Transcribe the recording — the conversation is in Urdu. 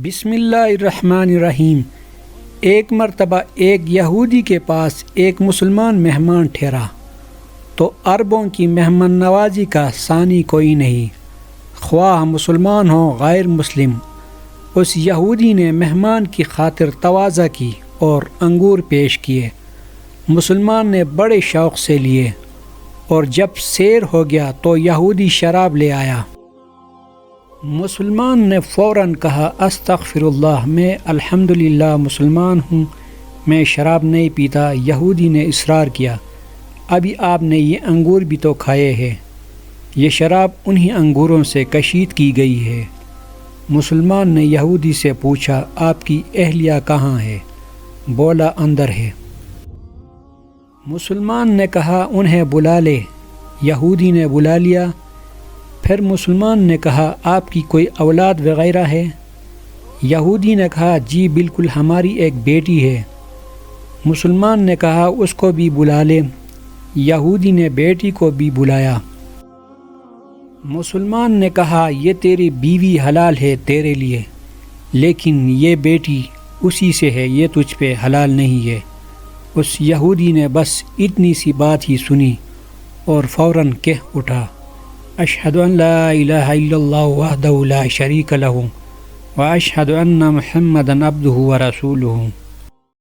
بسم اللہ الرحمن الرحیم۔ ایک مرتبہ ایک یہودی کے پاس ایک مسلمان مہمان ٹھہرا تو عربوں کی مہمان نوازی کا ثانی کوئی نہیں، خواہ مسلمان ہو غیر مسلم۔ اس یہودی نے مہمان کی خاطر تواضع کی اور انگور پیش کیے۔ مسلمان نے بڑے شوق سے لیے، اور جب سیر ہو گیا تو یہودی شراب لے آیا۔ مسلمان نے فوراً کہا استغفر اللہ، میں الحمدللہ مسلمان ہوں، میں شراب نہیں پیتا۔ یہودی نے اصرار کیا، ابھی آپ نے یہ انگور بھی تو کھائے ہیں، یہ شراب انہی انگوروں سے کشید کی گئی ہے۔ مسلمان نے یہودی سے پوچھا آپ کی اہلیہ کہاں ہے؟ بولا اندر ہے۔ مسلمان نے کہا انہیں بلا لے۔ یہودی نے بلا لیا۔ پھر مسلمان نے کہا آپ کی کوئی اولاد وغیرہ ہے؟ یہودی نے کہا جی بالکل، ہماری ایک بیٹی ہے۔ مسلمان نے کہا اس کو بھی بلا لے۔ یہودی نے بیٹی کو بھی بلایا۔ مسلمان نے کہا یہ تیری بیوی حلال ہے تیرے لیے، لیکن یہ بیٹی اسی سے ہے، یہ تجھ پہ حلال نہیں ہے۔ اس یہودی نے بس اتنی سی بات ہی سنی اور فوراً کہہ اٹھا اشہد ان لا الہ الا اللہ وحدہ لا شریک لہ واشہد ان محمدا عبدہ ورسولہ۔